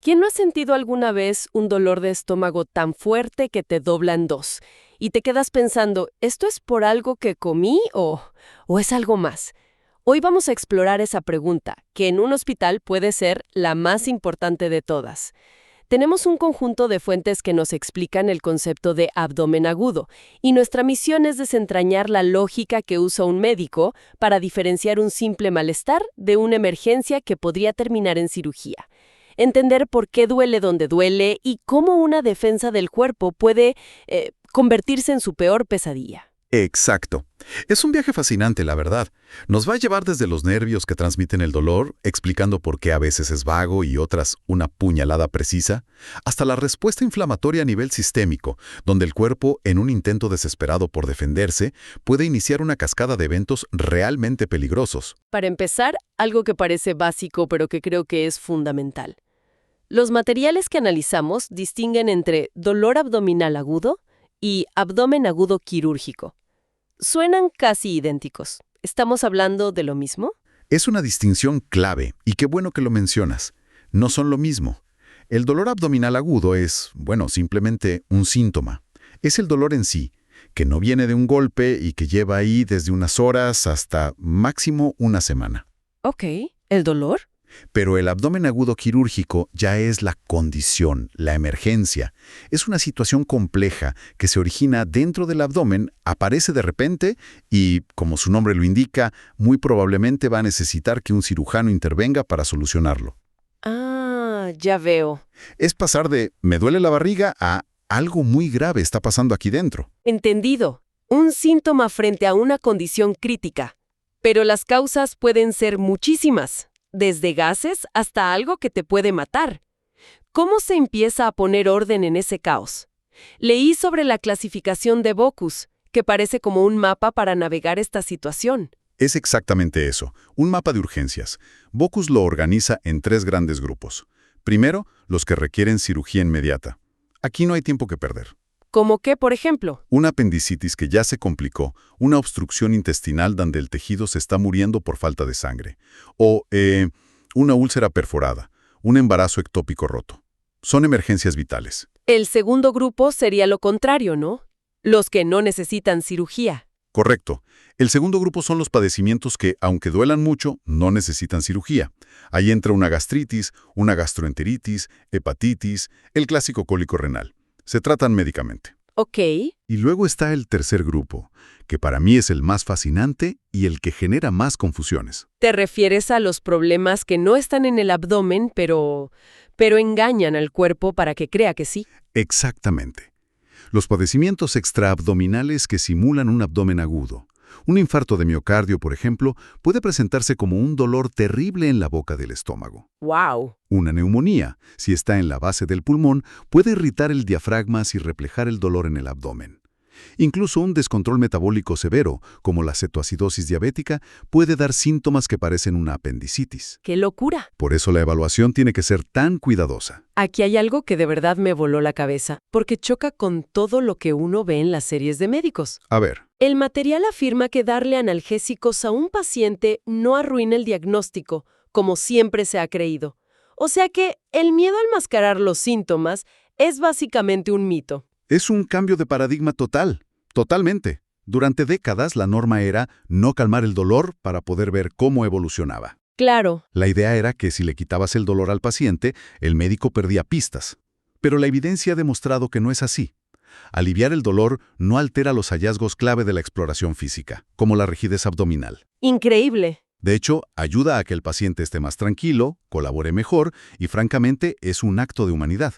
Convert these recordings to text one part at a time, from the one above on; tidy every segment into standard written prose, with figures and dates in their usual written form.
¿Quién no ha sentido alguna vez un dolor de estómago tan fuerte que te dobla en dos? Y te quedas pensando, ¿esto es por algo que comí o es algo más? Hoy vamos a explorar esa pregunta, que en un hospital puede ser la más importante de todas. Tenemos un conjunto de fuentes que nos explican el concepto de abdomen agudo, y nuestra misión es desentrañar la lógica que usa un médico para diferenciar un simple malestar de una emergencia que podría terminar en cirugía. Entender por qué duele donde duele y cómo una defensa del cuerpo puede convertirse en su peor pesadilla. Exacto. Es un viaje fascinante, la verdad. Nos va a llevar desde los nervios que transmiten el dolor, explicando por qué a veces es vago y otras una puñalada precisa, hasta la respuesta inflamatoria a nivel sistémico, donde el cuerpo, en un intento desesperado por defenderse, puede iniciar una cascada de eventos realmente peligrosos. Para empezar, algo que parece básico pero que creo que es fundamental. Los materiales que analizamos distinguen entre dolor abdominal agudo y abdomen agudo quirúrgico. Suenan casi idénticos. ¿Estamos hablando de lo mismo? Es una distinción clave, y qué bueno que lo mencionas. No son lo mismo. El dolor abdominal agudo es, simplemente un síntoma. Es el dolor en sí, que no viene de un golpe y que lleva ahí desde unas horas hasta máximo una semana. Ok, ¿el dolor? Pero el abdomen agudo quirúrgico ya es la condición, la emergencia. Es una situación compleja que se origina dentro del abdomen, aparece de repente y, como su nombre lo indica, muy probablemente va a necesitar que un cirujano intervenga para solucionarlo. Ah, ya veo. Es pasar de "me duele la barriga" a "algo muy grave está pasando aquí dentro". Entendido. Un síntoma frente a una condición crítica. Pero las causas pueden ser muchísimas. Desde gases hasta algo que te puede matar. ¿Cómo se empieza a poner orden en ese caos? Leí sobre la clasificación de Bocuse, que parece como un mapa para navegar esta situación. Es exactamente eso, un mapa de urgencias. Bocuse lo organiza en 3 grandes grupos. Primero, los que requieren cirugía inmediata. Aquí no hay tiempo que perder. ¿Cómo qué, por ejemplo? Una apendicitis que ya se complicó, una obstrucción intestinal donde el tejido se está muriendo por falta de sangre, o una úlcera perforada, un embarazo ectópico roto. Son emergencias vitales. El segundo grupo sería lo contrario, ¿no? Los que no necesitan cirugía. Correcto. El segundo grupo son los padecimientos que, aunque duelan mucho, no necesitan cirugía. Ahí entra una gastritis, una gastroenteritis, hepatitis, el clásico cólico renal. Se tratan médicamente. Ok. Y luego está el tercer grupo, que para mí es el más fascinante y el que genera más confusiones. ¿Te refieres a los problemas que no están en el abdomen, pero engañan al cuerpo para que crea que sí? Exactamente. Los padecimientos extraabdominales que simulan un abdomen agudo. Un infarto de miocardio, por ejemplo, puede presentarse como un dolor terrible en la boca del estómago. ¡Wow! Una neumonía, si está en la base del pulmón, puede irritar el diafragma y reflejar el dolor en el abdomen. Incluso un descontrol metabólico severo, como la cetoacidosis diabética, puede dar síntomas que parecen una apendicitis. ¡Qué locura! Por eso la evaluación tiene que ser tan cuidadosa. Aquí hay algo que de verdad me voló la cabeza, porque choca con todo lo que uno ve en las series de médicos. A ver. El material afirma que darle analgésicos a un paciente no arruina el diagnóstico, como siempre se ha creído. O sea que el miedo a enmascarar los síntomas es básicamente un mito. Es un cambio de paradigma total, totalmente. Durante décadas la norma era no calmar el dolor para poder ver cómo evolucionaba. Claro. La idea era que si le quitabas el dolor al paciente, el médico perdía pistas. Pero la evidencia ha demostrado que no es así. Aliviar el dolor no altera los hallazgos clave de la exploración física, como la rigidez abdominal. Increíble. De hecho, ayuda a que el paciente esté más tranquilo, colabore mejor y, francamente, es un acto de humanidad.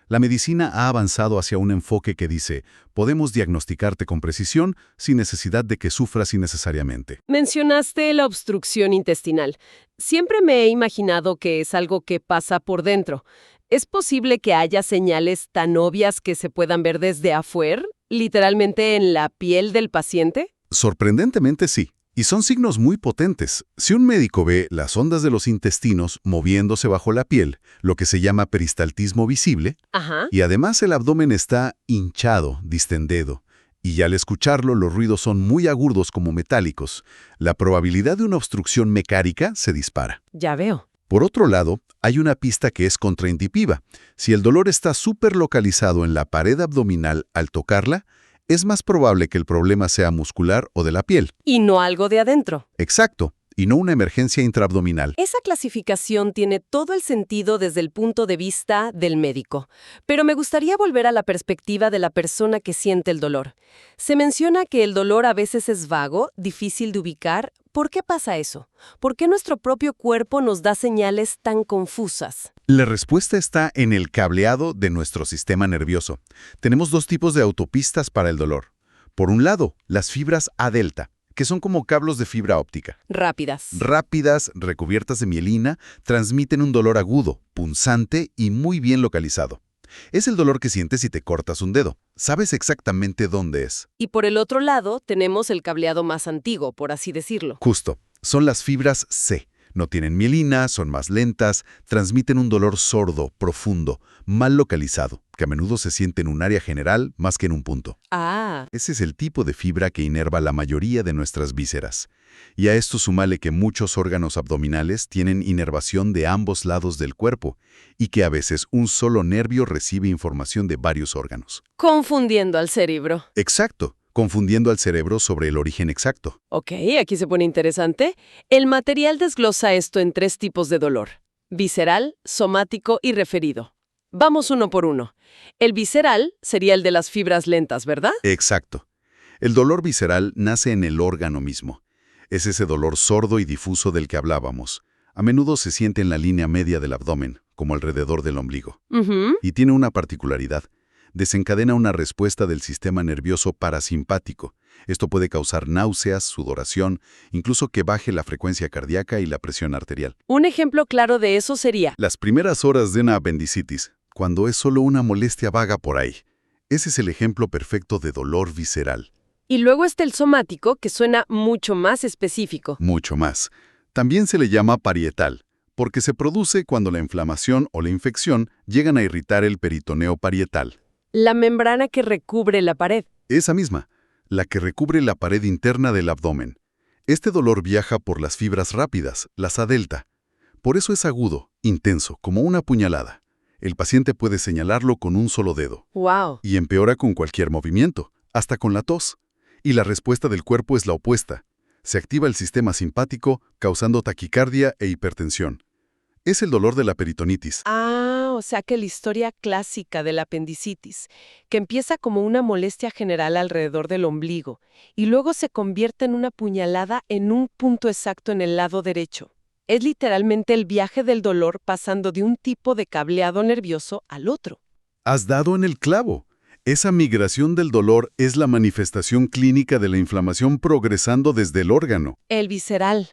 La medicina ha avanzado hacia un enfoque que dice, podemos diagnosticarte con precisión sin necesidad de que sufras innecesariamente. Mencionaste la obstrucción intestinal. Siempre me he imaginado que es algo que pasa por dentro. ¿Es posible que haya señales tan obvias que se puedan ver desde afuera, literalmente en la piel del paciente? Sorprendentemente sí. Y son signos muy potentes. Si un médico ve las ondas de los intestinos moviéndose bajo la piel, lo que se llama peristaltismo visible, y además el abdomen está hinchado, distendido, y al escucharlo los ruidos son muy agudos como metálicos, la probabilidad de una obstrucción mecánica se dispara. Ya veo. Por otro lado, hay una pista que es contraintuitiva. Si el dolor está súper localizado en la pared abdominal al tocarla, es más probable que el problema sea muscular o de la piel. Y no algo de adentro. Exacto, y no una emergencia intraabdominal. Esa clasificación tiene todo el sentido desde el punto de vista del médico. Pero me gustaría volver a la perspectiva de la persona que siente el dolor. Se menciona que el dolor a veces es vago, difícil de ubicar. ¿Por qué pasa eso? ¿Por qué nuestro propio cuerpo nos da señales tan confusas? La respuesta está en el cableado de nuestro sistema nervioso. Tenemos dos tipos de autopistas para el dolor. Por un lado, las fibras A delta, que son como cablos de fibra óptica. Rápidas, recubiertas de mielina, transmiten un dolor agudo, punzante y muy bien localizado. Es el dolor que sientes si te cortas un dedo. Sabes exactamente dónde es. Y por el otro lado, tenemos el cableado más antiguo, por así decirlo. Justo. Son las fibras C. No tienen mielina, son más lentas, transmiten un dolor sordo, profundo, mal localizado, que a menudo se siente en un área general más que en un punto. Ah. Ese es el tipo de fibra que inerva la mayoría de nuestras vísceras. Y a esto súmale que muchos órganos abdominales tienen inervación de ambos lados del cuerpo y que a veces un solo nervio recibe información de varios órganos. Confundiendo al cerebro. Exacto, confundiendo al cerebro sobre el origen exacto. Ok, aquí se pone interesante. El material desglosa esto en 3 tipos de dolor: visceral, somático y referido. Vamos uno por uno. El visceral sería el de las fibras lentas, ¿verdad? Exacto. El dolor visceral nace en el órgano mismo. Es ese dolor sordo y difuso del que hablábamos. A menudo se siente en la línea media del abdomen, como alrededor del ombligo. Y tiene una particularidad. Desencadena una respuesta del sistema nervioso parasimpático. Esto puede causar náuseas, sudoración, incluso que baje la frecuencia cardíaca y la presión arterial. Un ejemplo claro de eso sería Las primeras horas de una apendicitis, cuando es solo una molestia vaga por ahí. Ese es el ejemplo perfecto de dolor visceral. Y luego está el somático, que suena mucho más específico. Mucho más. También se le llama parietal, porque se produce cuando la inflamación o la infección llegan a irritar el peritoneo parietal. La membrana que recubre la pared. Esa misma, la que recubre la pared interna del abdomen. Este dolor viaja por las fibras rápidas, las A delta. Por eso es agudo, intenso, como una puñalada. El paciente puede señalarlo con un solo dedo. ¡Wow! Y empeora con cualquier movimiento, hasta con la tos. Y la respuesta del cuerpo es la opuesta. Se activa el sistema simpático, causando taquicardia e hipertensión. Es el dolor de la peritonitis. O sea que la historia clásica de la apendicitis, que empieza como una molestia general alrededor del ombligo y luego se convierte en una puñalada en un punto exacto en el lado derecho. Es literalmente el viaje del dolor pasando de un tipo de cableado nervioso al otro. Has dado en el clavo. Esa migración del dolor es la manifestación clínica de la inflamación progresando desde el órgano. El visceral.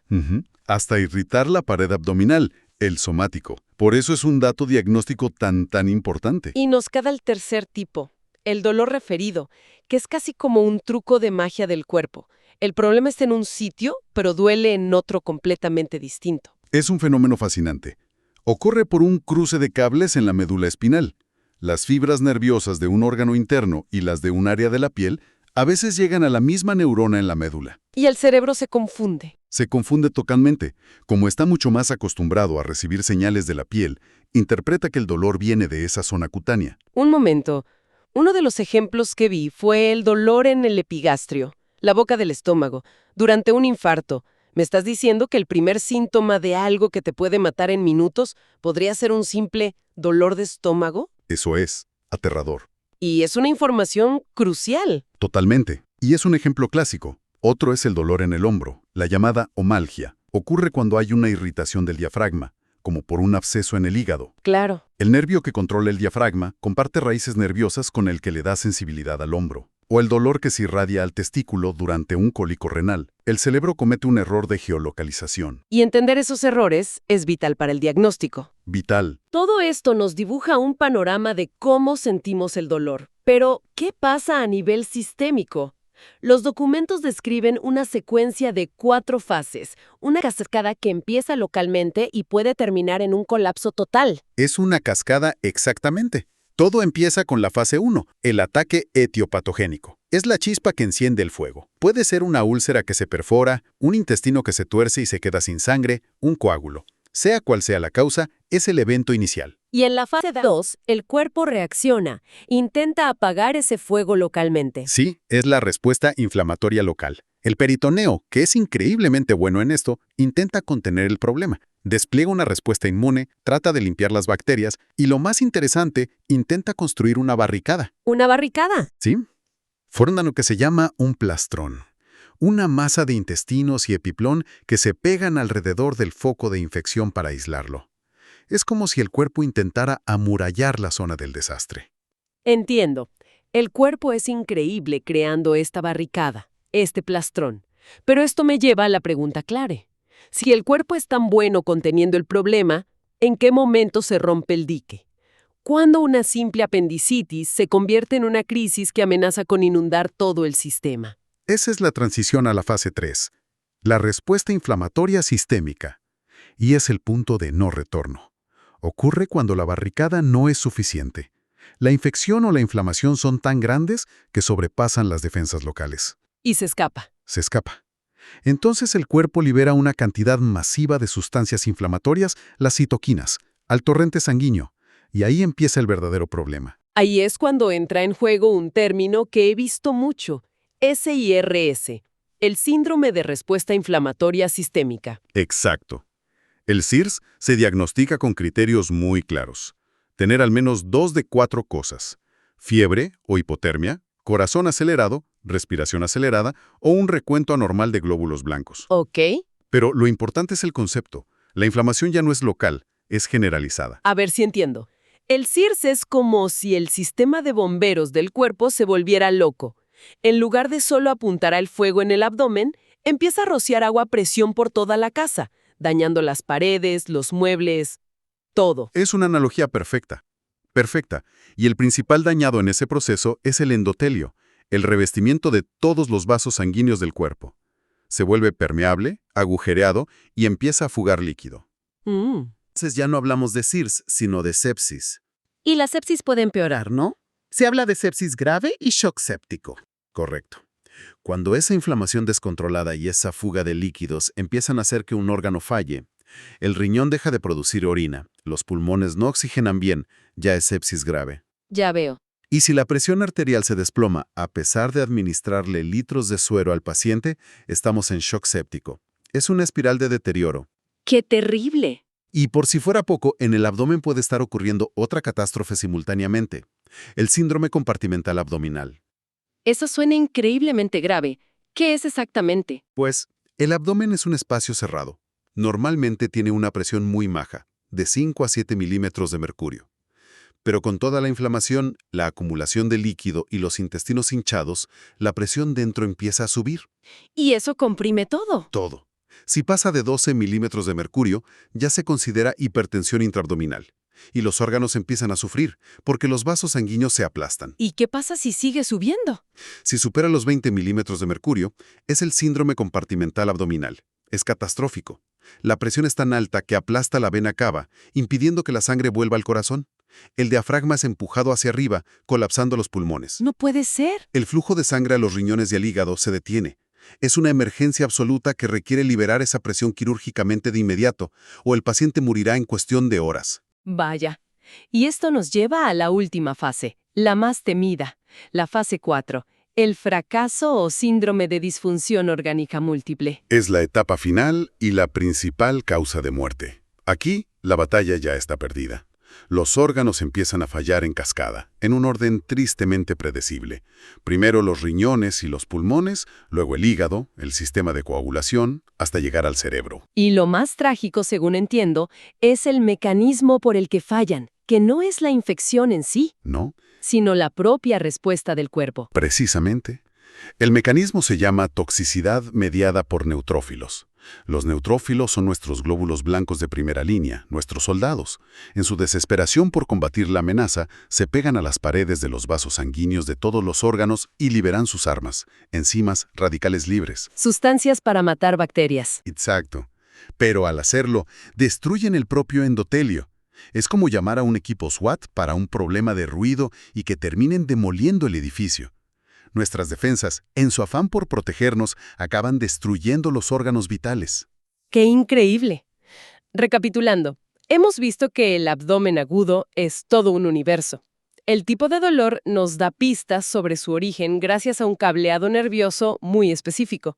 Hasta irritar la pared abdominal, el somático. Por eso es un dato diagnóstico tan importante. Y nos queda el tercer tipo, el dolor referido, que es casi como un truco de magia del cuerpo. El problema está en un sitio, pero duele en otro completamente distinto. Es un fenómeno fascinante. Ocurre por un cruce de cables en la médula espinal. Las fibras nerviosas de un órgano interno y las de un área de la piel a veces llegan a la misma neurona en la médula. Y el cerebro se confunde. Se confunde totalmente. Como está mucho más acostumbrado a recibir señales de la piel, interpreta que el dolor viene de esa zona cutánea. Un momento. Uno de los ejemplos que vi fue el dolor en el epigastrio, la boca del estómago, durante un infarto. ¿Me estás diciendo que el primer síntoma de algo que te puede matar en minutos podría ser un simple dolor de estómago? Eso es aterrador. Y es una información crucial. Totalmente. Y es un ejemplo clásico. Otro es el dolor en el hombro, la llamada omalgia. Ocurre cuando hay una irritación del diafragma, como por un absceso en el hígado. Claro. El nervio que controla el diafragma comparte raíces nerviosas con el que le da sensibilidad al hombro. O el dolor que se irradia al testículo durante un cólico renal. El cerebro comete un error de geolocalización. Y entender esos errores es vital para el diagnóstico. Vital. Todo esto nos dibuja un panorama de cómo sentimos el dolor. Pero, ¿qué pasa a nivel sistémico? Los documentos describen una secuencia de 4 fases, una cascada que empieza localmente y puede terminar en un colapso total. Es una cascada exactamente. Todo empieza con la fase 1, el ataque etiopatogénico. Es la chispa que enciende el fuego. Puede ser una úlcera que se perfora, un intestino que se tuerce y se queda sin sangre, un coágulo. Sea cual sea la causa, es el evento inicial. Y en la fase 2, el cuerpo reacciona, intenta apagar ese fuego localmente. Sí, es la respuesta inflamatoria local. El peritoneo, que es increíblemente bueno en esto, intenta contener el problema. Despliega una respuesta inmune, trata de limpiar las bacterias y, lo más interesante, intenta construir una barricada. ¿Una barricada? ¿Sí? Forman lo que se llama un plastrón. Una masa de intestinos y epiplón que se pegan alrededor del foco de infección para aislarlo. Es como si el cuerpo intentara amurallar la zona del desastre. Entiendo. El cuerpo es increíble creando esta barricada, este plastrón. Pero esto me lleva a la pregunta clave. Si el cuerpo es tan bueno conteniendo el problema, ¿en qué momento se rompe el dique? ¿Cuándo una simple apendicitis se convierte en una crisis que amenaza con inundar todo el sistema? Esa es la transición a la fase 3, la respuesta inflamatoria sistémica. Y es el punto de no retorno. Ocurre cuando la barricada no es suficiente. La infección o la inflamación son tan grandes que sobrepasan las defensas locales. Y se escapa. Se escapa. Entonces el cuerpo libera una cantidad masiva de sustancias inflamatorias, las citoquinas, al torrente sanguíneo, y ahí empieza el verdadero problema. Ahí es cuando entra en juego un término que he visto mucho, SIRS, el síndrome de respuesta inflamatoria sistémica. Exacto. El SIRS se diagnostica con criterios muy claros. Tener al menos 2 de 4 cosas: fiebre o hipotermia, corazón acelerado, respiración acelerada o un recuento anormal de glóbulos blancos. ¿Ok? Pero lo importante es el concepto. La inflamación ya no es local, es generalizada. A ver si entiendo. El SIRS es como si el sistema de bomberos del cuerpo se volviera loco. En lugar de solo apuntar al fuego en el abdomen, empieza a rociar agua a presión por toda la casa, dañando las paredes, los muebles, todo. Es una analogía perfecta. Perfecta. Y el principal dañado en ese proceso es el endotelio, el revestimiento de todos los vasos sanguíneos del cuerpo. Se vuelve permeable, agujereado y empieza a fugar líquido. Entonces ya no hablamos de SIRS, sino de sepsis. Y la sepsis puede empeorar, ¿no? Se habla de sepsis grave y shock séptico. Correcto. Cuando esa inflamación descontrolada y esa fuga de líquidos empiezan a hacer que un órgano falle, el riñón deja de producir orina, los pulmones no oxigenan bien, ya es sepsis grave. Ya veo. Y si la presión arterial se desploma a pesar de administrarle litros de suero al paciente, estamos en shock séptico. Es una espiral de deterioro. ¡Qué terrible! Y por si fuera poco, en el abdomen puede estar ocurriendo otra catástrofe simultáneamente: el síndrome compartimental abdominal. Eso suena increíblemente grave. ¿Qué es exactamente? Pues, el abdomen es un espacio cerrado. Normalmente tiene una presión muy baja, de 5 a 7 milímetros de mercurio. Pero con toda la inflamación, la acumulación de líquido y los intestinos hinchados, la presión dentro empieza a subir. Y eso comprime todo. Todo. Si pasa de 12 milímetros de mercurio, ya se considera hipertensión intraabdominal. Y los órganos empiezan a sufrir, porque los vasos sanguíneos se aplastan. ¿Y qué pasa si sigue subiendo? Si supera los 20 milímetros de mercurio, es el síndrome compartimental abdominal. Es catastrófico. La presión es tan alta que aplasta la vena cava, impidiendo que la sangre vuelva al corazón. El diafragma es empujado hacia arriba, colapsando los pulmones. No puede ser. El flujo de sangre a los riñones y al hígado se detiene. Es una emergencia absoluta que requiere liberar esa presión quirúrgicamente de inmediato, o el paciente morirá en cuestión de horas. Vaya. Y esto nos lleva a la última fase, la más temida, la fase 4, el fracaso o síndrome de disfunción orgánica múltiple. Es la etapa final y la principal causa de muerte. Aquí, la batalla ya está perdida. Los órganos empiezan a fallar en cascada, en un orden tristemente predecible. Primero los riñones y los pulmones, luego el hígado, el sistema de coagulación, hasta llegar al cerebro. Y lo más trágico, según entiendo, es el mecanismo por el que fallan, que no es la infección en sí, ¿No? sino la propia respuesta del cuerpo. Precisamente. El mecanismo se llama toxicidad mediada por neutrófilos. Los neutrófilos son nuestros glóbulos blancos de primera línea, nuestros soldados. En su desesperación por combatir la amenaza, se pegan a las paredes de los vasos sanguíneos de todos los órganos y liberan sus armas, enzimas, radicales libres. Sustancias para matar bacterias. Exacto. Pero al hacerlo, destruyen el propio endotelio. Es como llamar a un equipo SWAT para un problema de ruido y que terminen demoliendo el edificio. Nuestras defensas, en su afán por protegernos, acaban destruyendo los órganos vitales. ¡Qué increíble! Recapitulando, hemos visto que el abdomen agudo es todo un universo. El tipo de dolor nos da pistas sobre su origen gracias a un cableado nervioso muy específico.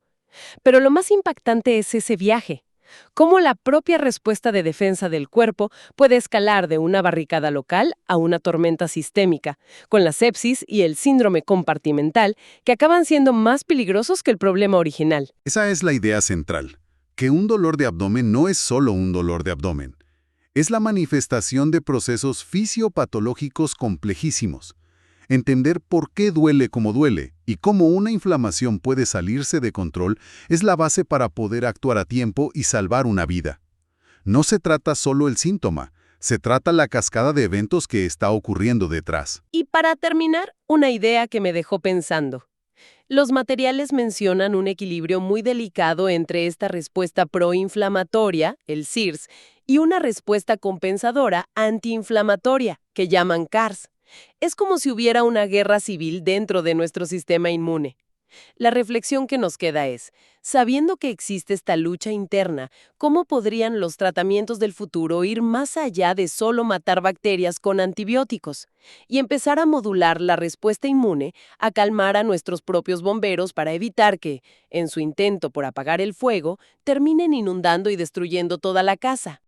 Pero lo más impactante es ese viaje. Cómo la propia respuesta de defensa del cuerpo puede escalar de una barricada local a una tormenta sistémica, con la sepsis y el síndrome compartimental, que acaban siendo más peligrosos que el problema original. Esa es la idea central, que un dolor de abdomen no es solo un dolor de abdomen. Es la manifestación de procesos fisiopatológicos complejísimos. Entender por qué duele como duele y cómo una inflamación puede salirse de control es la base para poder actuar a tiempo y salvar una vida. No se trata solo el síntoma, se trata la cascada de eventos que está ocurriendo detrás. Y para terminar, una idea que me dejó pensando. Los materiales mencionan un equilibrio muy delicado entre esta respuesta proinflamatoria, el CIRS, y una respuesta compensadora antiinflamatoria, que llaman CARS. Es como si hubiera una guerra civil dentro de nuestro sistema inmune. La reflexión que nos queda es, sabiendo que existe esta lucha interna, ¿cómo podrían los tratamientos del futuro ir más allá de solo matar bacterias con antibióticos y empezar a modular la respuesta inmune, a calmar a nuestros propios bomberos para evitar que, en su intento por apagar el fuego, terminen inundando y destruyendo toda la casa?